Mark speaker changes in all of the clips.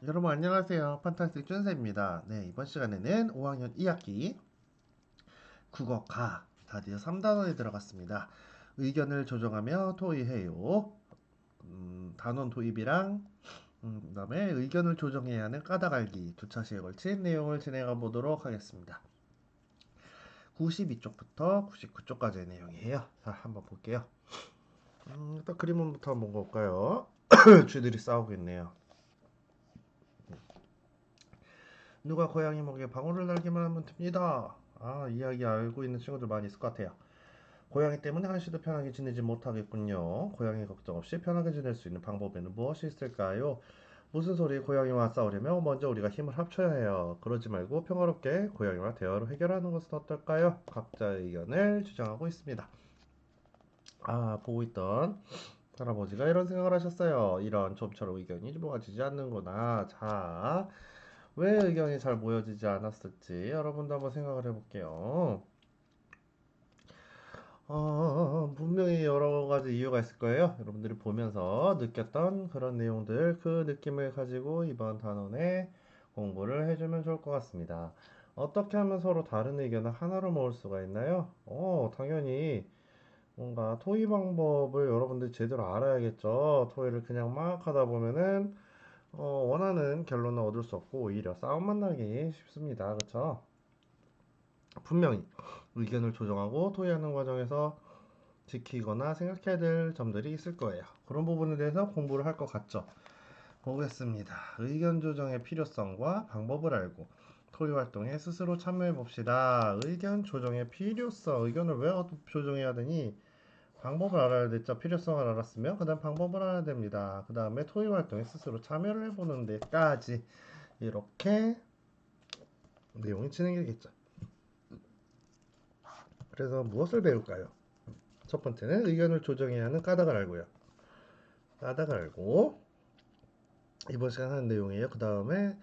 Speaker 1: 여러분 안녕하세요. 판타스틱 준세입니다. 네, 이번 시간에는 5학년 2학기 국어가 드디어 3단원에 들어갔습니다. 의견을 조정하며 토의해요. 단원 도입이랑 그다음에 의견을 조정해야 하는 까닭 알기 두 차시에 걸친 내용을 진행해 보도록 하겠습니다. 92쪽부터 99쪽까지의 내용이에요. 자, 한번 볼게요. 일단 그림부터 한번 볼까요? 쥐들이 싸우고 있네요. 누가 고양이 목에 방울을 달기만 하면 됩니다. 이야기 알고 있는 친구들 많이 있을 것 같아요. 고양이 때문에 한시도 편하게 지내지 못하겠군요. 고양이 걱정 없이 편하게 지낼 수 있는 방법에는 무엇이 있을까요? 무슨 소리 고양이와 싸우려면 먼저 우리가 힘을 합쳐야 해요. 그러지 말고 평화롭게 고양이와 대화로 해결하는 것은 어떨까요? 각자의 의견을 주장하고 있습니다. 보고 있던 할아버지가 이런 생각을 하셨어요. 이런 좀처럼 의견이 모아지지 않는구나. 자, 왜 의견이 잘 모여지지 않았을지 여러분도 한번 생각을 해볼게요. 분명히 여러 가지 이유가 있을 거예요. 여러분들이 보면서 느꼈던 그런 내용들, 그 느낌을 가지고 이번 단원에 공부를 해주면 좋을 것 같습니다. 어떻게 하면 서로 다른 의견을 하나로 모을 수가 있나요? 당연히 뭔가 토의 방법을 여러분들이 제대로 알아야겠죠. 토의를 그냥 막 하다 보면은 원하는 결론을 얻을 수 없고 오히려 싸움만 나기 쉽습니다. 그쵸? 분명히 의견을 조정하고 토의하는 과정에서 지키거나 생각해야 될 점들이 있을 거예요. 그런 부분에 대해서 공부를 할 것 같죠? 보겠습니다. 의견 조정의 필요성과 방법을 알고 토의 활동에 스스로 참여해 봅시다. 의견 조정의 필요성, 의견을 왜 조정해야 되니? 방법을 알아야 됐죠. 필요성을 알았으면 그 다음 방법을 알아야 됩니다. 그 다음에 토의 활동에 스스로 참여를 해보는 데까지 이렇게 내용이 진행되겠죠. 그래서 무엇을 배울까요? 첫 번째는 의견을 조정해야 하는 까닭을 알고요. 까닭을 알고 이번 시간 하는 내용이에요. 그 다음에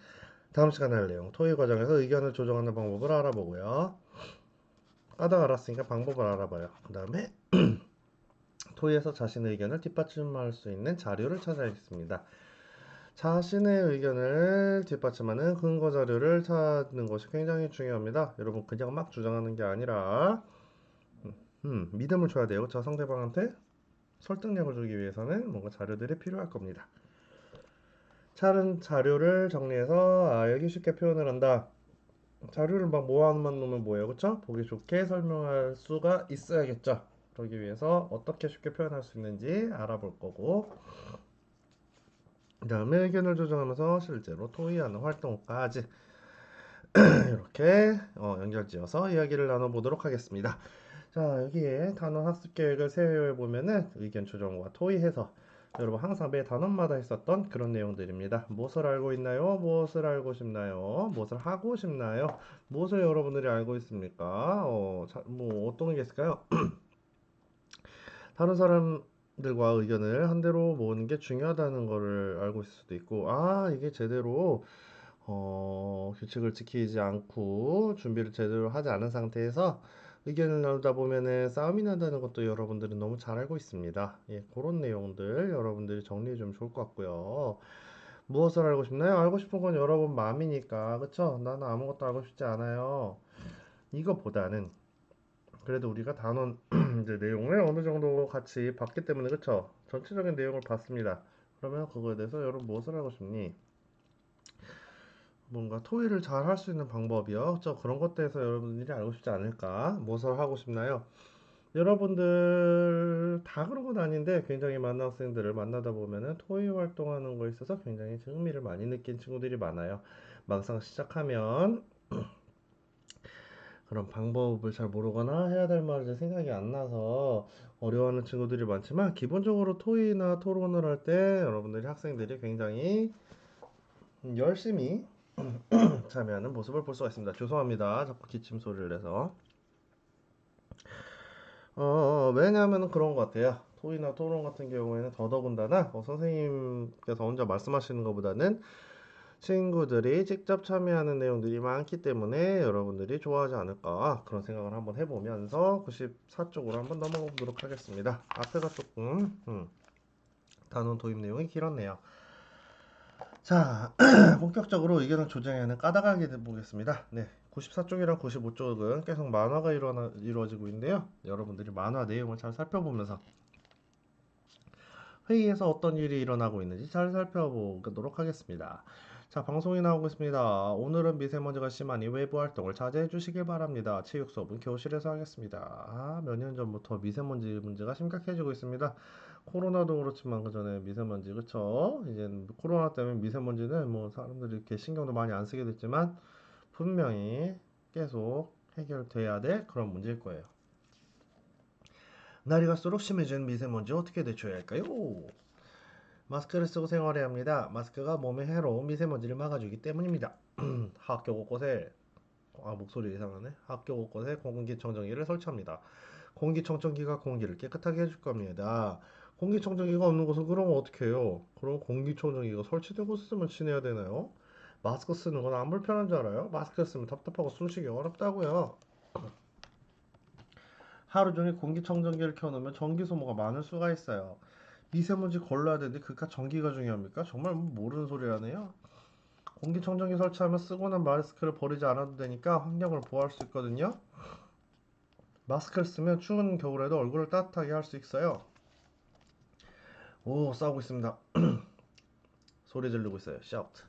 Speaker 1: 다음 시간에 할 내용 토의 과정에서 의견을 조정하는 방법을 알아보고요. 까닭 알았으니까 방법을 알아봐요. 그 다음에 토의에서 자신의 의견을 뒷받침할 수 있는 자료를 찾아야겠습니다. 자신의 의견을 뒷받침하는 근거 자료를 찾는 것이 굉장히 중요합니다. 여러분 그냥 막 주장하는 게 아니라 믿음을 줘야 돼요. 저 상대방한테 설득력을 주기 위해서는 뭔가 자료들이 필요할 겁니다. 다른 자료를 정리해서 알기 쉽게 표현을 한다. 자료를 막 모아만 놓으면 뭐예요, 그쵸? 보기 좋게 설명할 수가 있어야겠죠. 그러기 위해서 어떻게 쉽게 표현할 수 있는지 알아볼 거고, 그 다음에 의견을 조정하면서 실제로 토의하는 활동까지 이렇게 연결지어서 이야기를 나눠보도록 하겠습니다. 자, 여기에 단원 학습 계획을 세워해 보면은 의견 조정과 토의해서 여러분 항상 매 단원마다 했었던 그런 내용들입니다. 무엇을 알고 있나요? 무엇을 알고 싶나요? 무엇을 하고 싶나요? 무엇을 여러분들이 알고 있습니까? 뭐 어떤 게 있을까요? 다른 사람들과 의견을 한 대로 모으는 게 중요하다는 거를 알고 있을 수도 있고, 이게 제대로 규칙을 지키지 않고 준비를 제대로 하지 않은 상태에서 의견을 나누다 보면은 싸움이 난다는 것도 여러분들은 너무 잘 알고 있습니다. 예, 그런 내용들 여러분들이 정리해 주면 좋을 것 같고요. 무엇을 알고 싶나요? 알고 싶은 건 여러분 마음이니까, 그쵸? 나는 아무것도 알고 싶지 않아요. 이거보다는 그래도 우리가 단원 이제 내용을 어느 정도 같이 봤기 때문에, 그쵸? 전체적인 내용을 봤습니다. 그러면 그거에 대해서 여러분 무엇을 알고 싶니? 뭔가 토의를 잘 할 수 있는 방법이요. 그런 것에 대해서 여러분들이 알고 싶지 않을까? 무엇을 하고 싶나요? 여러분들 다 그런 건 아닌데 굉장히 많은 학생들을 만나다 보면은 토의 활동하는 거에 있어서 굉장히 흥미를 많이 느낀 친구들이 많아요. 막상 시작하면 그런 방법을 잘 모르거나 해야 될 말을 생각이 안 나서 어려워하는 친구들이 많지만 기본적으로 토의나 토론을 할 때 여러분들이 학생들이 굉장히 열심히 참여하는 모습을 볼 수가 있습니다. 죄송합니다. 자꾸 기침 소리를 내서. 왜냐하면 그런 것 같아요. 토의나 토론 같은 경우에는 더더군다나 선생님께서 혼자 말씀하시는 것보다는 친구들이 직접 참여하는 내용들이 많기 때문에 여러분들이 좋아하지 않을까 그런 생각을 한번 해보면서 94쪽으로 한번 넘어가 보도록 하겠습니다. 앞에가 조금 단원 도입 내용이 길었네요. 자, 본격적으로 의견을 조정하는 까다하게 보겠습니다. 네, 94쪽이랑 95쪽은 계속 만화가 이루어지고 있는데요. 여러분들이 만화 내용을 잘 살펴보면서 회의에서 어떤 일이 일어나고 있는지 잘 살펴보도록 하겠습니다. 자, 방송이 나오고 있습니다. 오늘은 미세먼지가 심하니 외부 활동을 자제해 주시길 바랍니다. 체육 수업은 교실에서 하겠습니다. 몇 년 전부터 미세먼지 문제가 심각해지고 있습니다. 코로나도 그렇지만 그 전에 미세먼지, 그쵸? 이제 코로나 때문에 미세먼지는 뭐 사람들이 이렇게 신경도 많이 안 쓰게 됐지만 분명히 계속 해결돼야 될 그런 문제일 거예요. 날이 갈수록 심해지는 미세먼지 어떻게 대처해야 할까요? 마스크를 쓰고 생활해야 합니다. 마스크가 몸에 해로운 미세먼지를 막아주기 때문입니다. 학교 곳곳에 목소리 이상하네. 학교 곳곳에 공기청정기를 설치합니다. 공기청정기가 공기를 깨끗하게 해줄 겁니다. 공기청정기가 없는 곳은 그럼 어떻게 해요? 그럼 공기청정기가 설치된 곳에 쓰면 지내야 되나요? 마스크 쓰는 건 안 불편한 줄 알아요? 마스크 쓰면 답답하고 숨쉬기 어렵다고요. 하루 종일 공기청정기를 켜놓으면 전기 소모가 많을 수가 있어요. 미세먼지 걸러야 되는데 그깟 전기가 중요합니까? 정말 모르는 소리 하네요. 공기청정기 설치하면 쓰고 난 마스크를 버리지 않아도 되니까 환경을 보호할 수 있거든요. 마스크를 쓰면 추운 겨울에도 얼굴을 따뜻하게 할 수 있어요. 오, 싸우고 있습니다. 소리 지르고 있어요. 샤우트.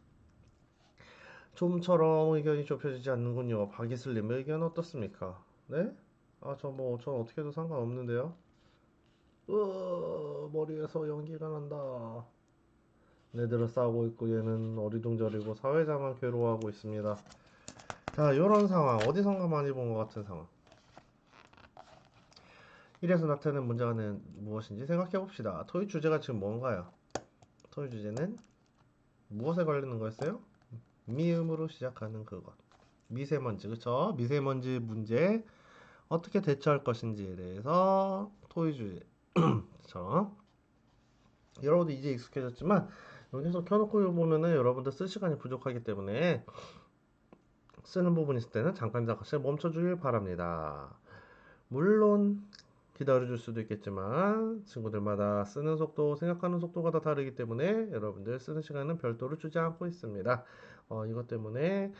Speaker 1: 좀처럼 의견이 좁혀지지 않는군요. 박이슬님 의견 어떻습니까? 네? 전 어떻게 해도 상관없는데요. 머리에서 연기가 난다. 얘들은 싸우고 있고 얘는 어리둥절이고 사회자만 괴로워하고 있습니다. 자, 요런 상황 어디선가 많이 본 것 같은 상황. 이래서 나타나는 문제는 무엇인지 생각해 봅시다. 토의 주제가 지금 뭔가요? 토의 주제는 무엇에 관련된 거였어요? 미음으로 시작하는 그것. 미세먼지, 그쵸? 미세먼지 문제 어떻게 대처할 것인지에 대해서 토의 주제. 그쵸? 여러분들 이제 익숙해졌지만 여기서 켜놓고 보면은 여러분들 쓸 시간이 부족하기 때문에 쓰는 부분 있을 때는 잠깐씩 멈춰주길 바랍니다. 물론 기다려줄 수도 있겠지만 친구들마다 쓰는 속도, 생각하는 속도가 다 다르기 때문에 여러분들 쓰는 시간은 별도로 주지 않고 있습니다. 이것 때문에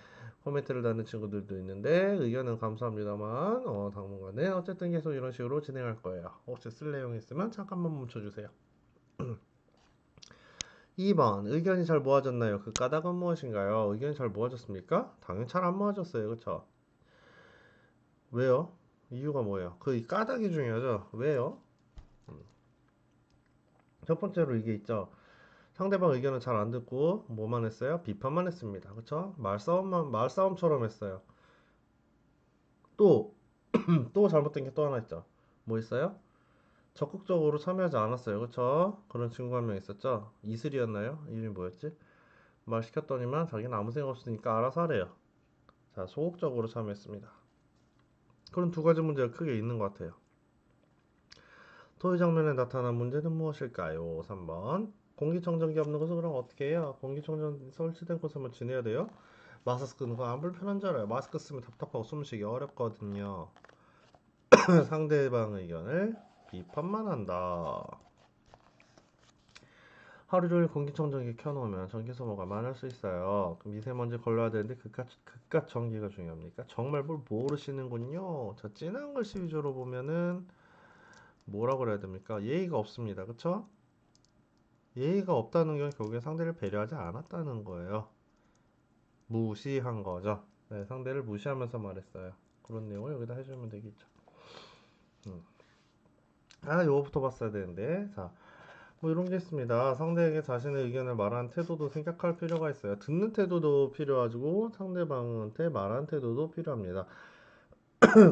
Speaker 1: 코멘트를 다는 친구들도 있는데 의견은 감사합니다만 당분간은 어쨌든 계속 이런 식으로 진행할 거예요. 혹시 쓸 내용 있으면 잠깐만 멈춰주세요. 2번 의견이 잘 모아졌나요? 그 까닭은 무엇인가요? 의견이 잘 모아졌습니까? 당연히 잘 안 모아졌어요. 그쵸? 왜요? 이유가 뭐예요? 그 까닭이 중요하죠. 왜요? 첫 번째로 이게 있죠. 상대방 의견을 잘 안 듣고 뭐만 했어요? 비판만 했습니다. 그쵸? 말싸움처럼 했어요. 또, 또 잘못된 게 또 하나 있죠. 뭐 있어요? 적극적으로 참여하지 않았어요. 그쵸? 그런 친구가 한 명 있었죠? 이슬이었나요? 이름이 뭐였지? 말 시켰더니만 자기는 아무 생각 없으니까 알아서 하래요. 자, 소극적으로 참여했습니다. 그런 두 가지 문제가 크게 있는 것 같아요. 토의 장면에 나타난 문제는 무엇일까요? 3번. 공기청정기 없는 곳은 그럼 어떻게 해요? 공기청정기 설치된 곳에만 지내야 돼요? 마스크 쓰는 거 안 불편한 줄 알아요. 마스크 쓰면 답답하고 숨쉬기 어렵거든요. 상대방 의견을 비판만 한다. 하루 종일 공기청정기 켜놓으면 전기 소모가 많을 수 있어요. 그럼 미세먼지 걸러야 되는데 그깟 전기가 중요합니까? 정말 뭘 모르시는군요. 자, 진한 글씨 위주로 보면은 뭐라고 그래야 됩니까? 예의가 없습니다. 그쵸? 예의가 없다는 건 결국에 상대를 배려하지 않았다는 거예요. 무시한 거죠. 네, 상대를 무시하면서 말했어요. 그런 내용을 여기다 해주면 되겠죠. 음. 요거부터 봤어야 되는데. 자, 뭐 이런 게 있습니다. 상대에게 자신의 의견을 말하는 태도도 생각할 필요가 있어요. 듣는 태도도 필요하고 상대방한테 말하는 태도도 필요합니다.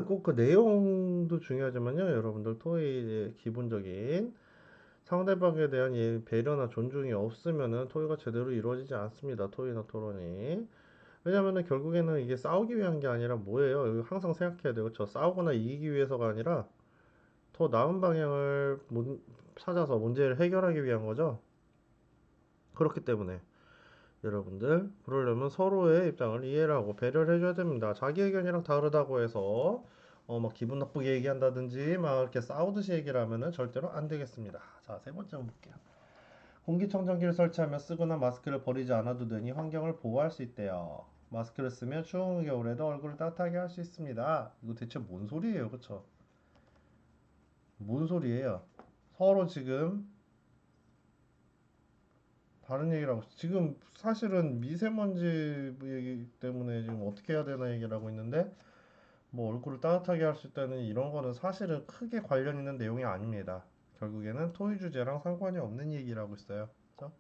Speaker 1: 꼭 그 내용도 중요하지만요. 여러분들 토의의 기본적인 상대방에 대한 배려나 존중이 없으면은 토의가 제대로 이루어지지 않습니다. 토의나 토론이. 왜냐면은 결국에는 이게 싸우기 위한 게 아니라 뭐예요? 이거 항상 생각해야 돼요. 그렇죠? 싸우거나 이기기 위해서가 아니라 더 나은 방향을 찾아서 문제를 해결하기 위한 거죠. 그렇기 때문에 여러분들 그러려면 서로의 입장을 이해를 하고 배려를 해줘야 됩니다. 자기 의견이랑 다르다고 해서 막 기분 나쁘게 얘기한다든지 막 이렇게 싸우듯이 얘기를 하면은 절대로 안 되겠습니다. 자, 세 번째 한번 볼게요. 공기청정기를 설치하며 쓰거나 마스크를 버리지 않아도 되니 환경을 보호할 수 있대요. 마스크를 쓰면 추운 겨울에도 얼굴을 따뜻하게 할 수 있습니다. 이거 대체 뭔 소리예요, 그쵸? 뭔 소리예요? 서로 지금 다른 얘기를 하고 지금 사실은 미세먼지 얘기 때문에 지금 어떻게 해야 되나 얘기를 하고 있는데 뭐 얼굴을 따뜻하게 할 수 있다는 이런 거는 사실은 크게 관련 있는 내용이 아닙니다. 결국에는 토의 주제랑 상관이 없는 얘기를 하고 있어요. 그래서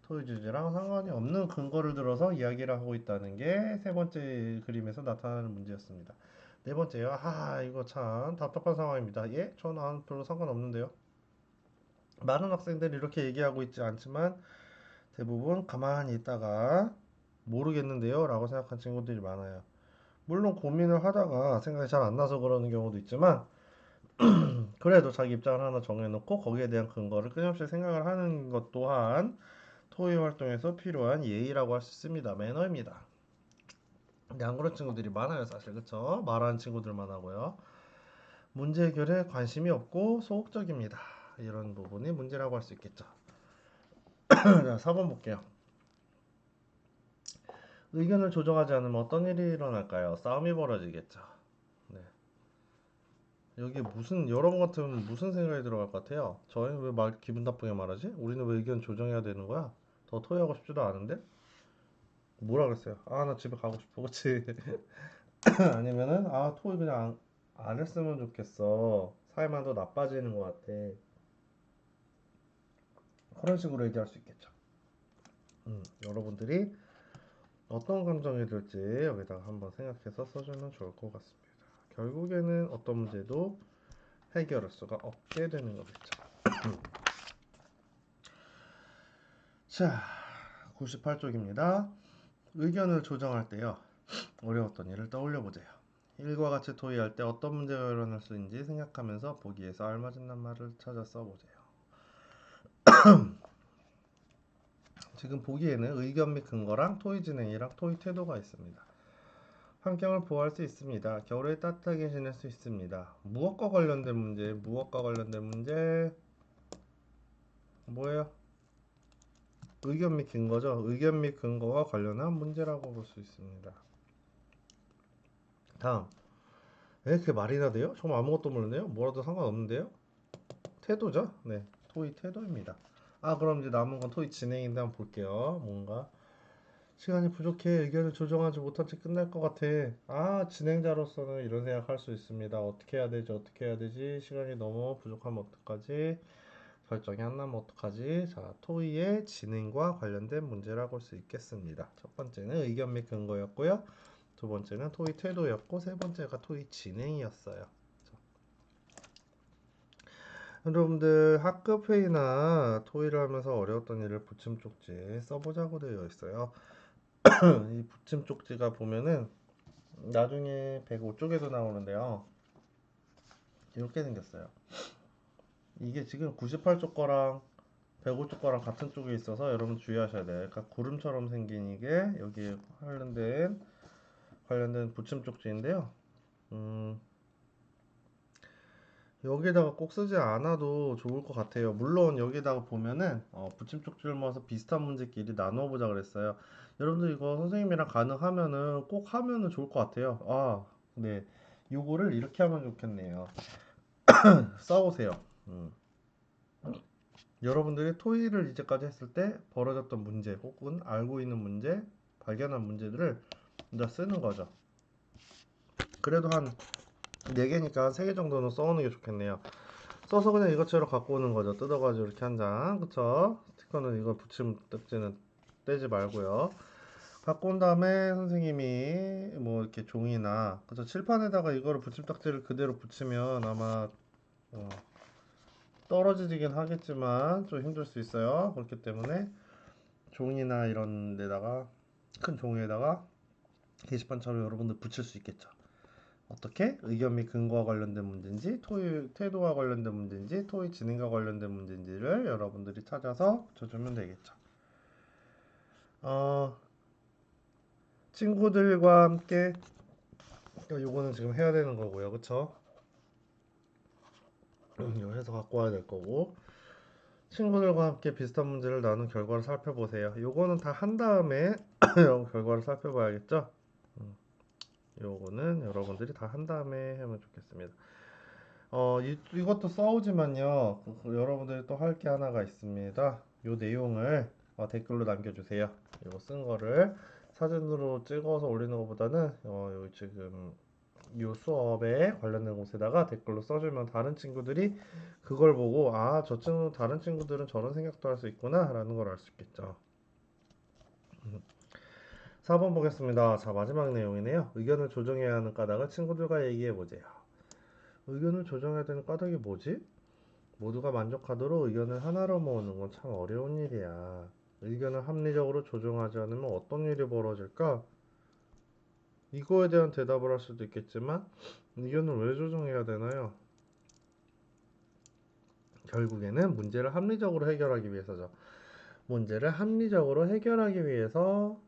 Speaker 1: 토의 주제랑 상관이 없는 근거를 들어서 이야기를 하고 있다는 게 세 번째 그림에서 나타나는 문제였습니다. 네 번째요. 이거 참 답답한 상황입니다. 예? 저는 별로 상관없는데요. 많은 학생들이 이렇게 얘기하고 있지 않지만 대부분 가만히 있다가 모르겠는데요 라고 생각한 친구들이 많아요. 물론 고민을 하다가 생각이 잘 안 나서 그러는 경우도 있지만 그래도 자기 입장을 하나 정해놓고 거기에 대한 근거를 끊임없이 생각을 하는 것 또한 토의 활동에서 필요한 예의라고 할 수 있습니다. 매너입니다. 근데 안 그런 친구들이 많아요, 사실. 그쵸? 말하는 친구들만 하고요. 문제 해결에 관심이 없고 소극적입니다. 이런 부분이 문제라고 할 수 있겠죠. 자, 4번 볼게요. 의견을 조정하지 않으면 어떤 일이 일어날까요? 싸움이 벌어지겠죠. 네. 여기 여러분 같으면 무슨 생각이 들어갈 것 같아요? 저희는 왜 기분 나쁘게 말하지? 우리는 왜 의견 조정해야 되는 거야? 더 토의하고 싶지도 않은데? 뭐라 그랬어요? 나 집에 가고 싶어. 그치? 아니면은, 토의 그냥 안 했으면 좋겠어. 사이만 더 나빠지는 것 같아. 그런 식으로 얘기할 수 있겠죠. 여러분들이 어떤 감정이 들지 여기다가 한번 생각해서 써주면 좋을 것 같습니다. 결국에는 어떤 문제도 해결할 수가 없게 되는 거겠죠. 자, 98쪽입니다. 의견을 조정할 때요. 어려웠던 일을 떠올려 보세요. 일과 같이 토의할 때 어떤 문제가 일어날 수 있는지 생각하면서 보기에서 알맞은 낱말을 찾아 써보세요. 지금 보기에는 의견 및 근거랑 토의 진행이랑 토의 태도가 있습니다. 환경을 보호할 수 있습니다. 겨울에 따뜻하게 지낼 수 있습니다. 무엇과 관련된 문제 뭐예요? 의견 및 근거죠. 의견 및 근거와 관련한 문제라고 볼 수 있습니다. 다음, 왜 그게 말이나 돼요? 정말 아무것도 모르네요. 뭐라도 상관없는데요? 태도죠. 네, 토의 태도입니다. 그럼 이제 남은 건 토의 진행인데 한번 볼게요. 뭔가 시간이 부족해 의견을 조정하지 못한 채 끝날 것 같아. 진행자로서는 이런 생각할 수 있습니다. 어떻게 해야 되지? 어떻게 해야 되지? 시간이 너무 부족하면 어떡하지? 결정이 안 나면 어떡하지? 자, 토의의 진행과 관련된 문제라고 할 수 있겠습니다. 첫 번째는 의견 및 근거였고요. 두 번째는 토의 태도였고, 세 번째가 토의 진행이었어요. 여러분들 학급 회의나 토의를 하면서 어려웠던 일을 붙임 쪽지에 써보자고 되어 있어요. 이 붙임 쪽지가 보면은 나중에 105쪽에도 나오는데요. 이렇게 생겼어요. 이게 지금 98쪽 거랑 105쪽 거랑 같은 쪽에 있어서 여러분 주의하셔야 돼요. 그러니까 구름처럼 생긴 이게 여기에 관련된 붙임 쪽지인데요. 음, 여기다가 꼭 쓰지 않아도 좋을 것 같아요. 물론 여기다가 보면은 붙임 쪽지를 모아서 비슷한 문제끼리 나누어 보자 그랬어요. 여러분들 이거 선생님이랑 가능하면은 꼭 하면은 좋을 것 같아요. 네. 요거를 이렇게 하면 좋겠네요. 써보세요. 음. 여러분들이 토의를 이제까지 했을 때 벌어졌던 문제 혹은 알고 있는 문제, 발견한 문제들을 이제 쓰는 거죠. 그래도 한 4개니까 3개 정도는 써오는 게 좋겠네요. 써서 그냥 이것저것 갖고 오는 거죠. 뜯어가지고 이렇게 한 장, 그쵸? 스티커는 이거 붙임 딱지는 떼지 말고요. 갖고 온 다음에 선생님이 뭐 이렇게 종이나 그쵸? 칠판에다가 이거를 붙임 딱지를 그대로 붙이면 아마 어, 떨어지긴 하겠지만 좀 힘들 수 있어요. 그렇기 때문에 종이나 이런 데다가 큰 종이에다가 게시판처럼 여러분들 붙일 수 있겠죠. 어떻게? 의견 및 근거와 관련된 문제인지, 토의 태도와 관련된 문제인지, 토의 진행과 관련된 문제인지를 여러분들이 찾아서 붙여주면 되겠죠. 어, 친구들과 함께 요거는 지금 해야 되는 거고요. 그쵸? 이거 해서 갖고 와야 될 거고. 친구들과 함께 비슷한 문제를 나눈 결과를 살펴보세요. 요거는 다 한 다음에 여러분 결과를 살펴봐야겠죠? 요거는 여러분들이 다 한 다음에 하면 좋겠습니다. 이것도 써오지만요. 여러분들이 또 할 게 하나가 있습니다. 요 내용을 댓글로 남겨주세요. 이거 쓴 거를 사진으로 찍어서 올리는 것보다는 요 지금 요 수업에 관련된 곳에다가 댓글로 써주면 다른 친구들이 그걸 보고 저 친구 다른 친구들은 저런 생각도 할 수 있구나 라는 걸 알 수 있겠죠. 4번 보겠습니다. 자, 마지막 내용이네요. 의견을 조정해야 하는 까닭을 친구들과 얘기해 보세요. 의견을 조정해야 되는 까닭이 뭐지? 모두가 만족하도록 의견을 하나로 모으는 건 참 어려운 일이야. 의견을 합리적으로 조정하지 않으면 어떤 일이 벌어질까? 이거에 대한 대답을 할 수도 있겠지만 의견을 왜 조정해야 되나요? 결국에는 문제를 합리적으로 해결하기 위해서죠. 문제를 합리적으로 해결하기 위해서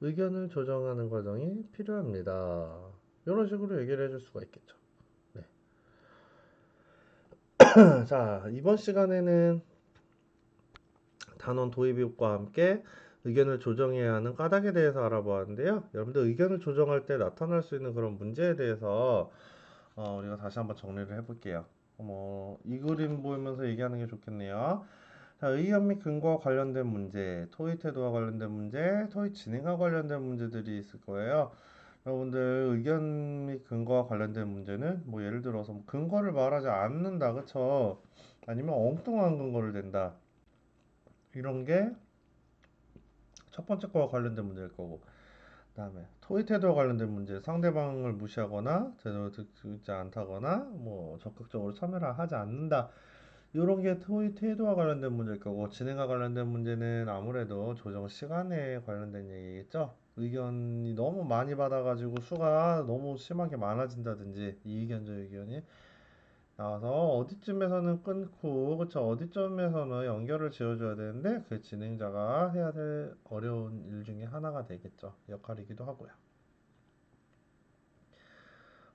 Speaker 1: 의견을 조정하는 과정이 필요합니다. 이런 식으로 얘기를 해줄 수가 있겠죠. 네. 자, 이번 시간에는 단원 도입과 함께 의견을 조정해야 하는 까닭에 대해서 알아보았는데요. 여러분들 의견을 조정할 때 나타날 수 있는 그런 문제에 대해서 우리가 다시 한번 정리를 해볼게요. 이 그림 보면서 얘기하는 게 좋겠네요. 자, 의견 및 근거와 관련된 문제, 토의 태도와 관련된 문제, 토의 진행과 관련된 문제들이 있을 거예요. 여러분들 의견 및 근거와 관련된 문제는 예를 들어서 근거를 말하지 않는다, 그쵸? 아니면 엉뚱한 근거를 댄다. 이런 게 첫 번째 거와 관련된 문제일 거고, 그다음에 토의 태도와 관련된 문제, 상대방을 무시하거나 제대로 듣지 않다거나 적극적으로 참여를 하지 않는다. 이런 게 토의 태도와 관련된 문제일 거고, 진행과 관련된 문제는 아무래도 조정 시간에 관련된 얘기겠죠. 의견이 너무 많이 받아가지고 수가 너무 심하게 많아진다든지 이의견적 의견이 나와서 어디쯤에서는 끊고, 그쵸, 어디쯤에서는 연결을 지어줘야 되는데 그 진행자가 해야 될 어려운 일 중에 하나가 되겠죠. 역할이기도 하고요.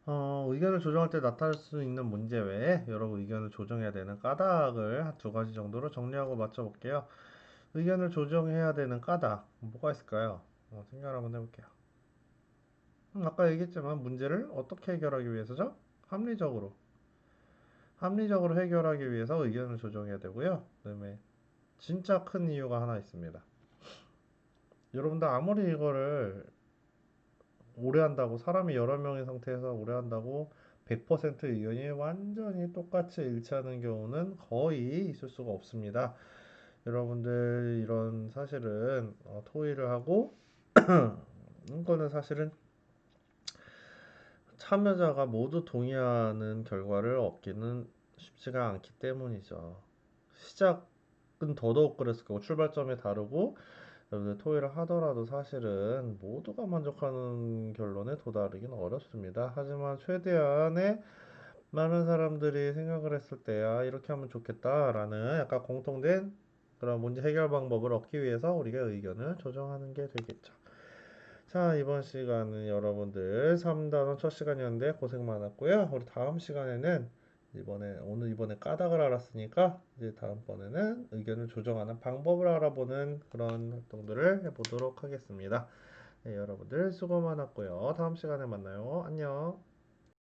Speaker 1: 의견을 조정할 때 나타날 수 있는 문제 외에 여러 의견을 조정해야 되는 까닭을 한 두 가지 정도로 정리하고 맞춰볼게요. 의견을 조정해야 되는 까닭 뭐가 있을까요? 생각을 한번 해볼게요. 아까 얘기했지만 문제를 어떻게 해결하기 위해서죠? 합리적으로. 합리적으로 해결하기 위해서 의견을 조정해야 되고요. 그다음에 진짜 큰 이유가 하나 있습니다. 여러분들 아무리 이거를 오래 한다고 사람이 여러 명의 상태에서 오래 한다고 100% 의견이 완전히 똑같이 일치하는 경우는 거의 있을 수가 없습니다. 여러분들 이런 사실은 토의를 하고 이거는 사실은 참여자가 모두 동의하는 결과를 얻기는 쉽지가 않기 때문이죠. 시작은 더더욱 그랬을 거고 출발점이 다르고 여러분들 토의를 하더라도 사실은 모두가 만족하는 결론에 도달하기는 어렵습니다. 하지만 최대한의 많은 사람들이 생각을 했을 때 이렇게 하면 좋겠다라는 약간 공통된 그런 문제 해결 방법을 얻기 위해서 우리가 의견을 조정하는 게 되겠죠. 자, 이번 시간은 여러분들 3단원 첫 시간이었는데 고생 많았고요. 우리 다음 시간에는 이번에 까닭을 알았으니까 이제 다음번에는 의견을 조정하는 방법을 알아보는 그런 활동들을 해보도록 하겠습니다. 네, 여러분들 수고 많았고요. 다음 시간에 만나요. 안녕.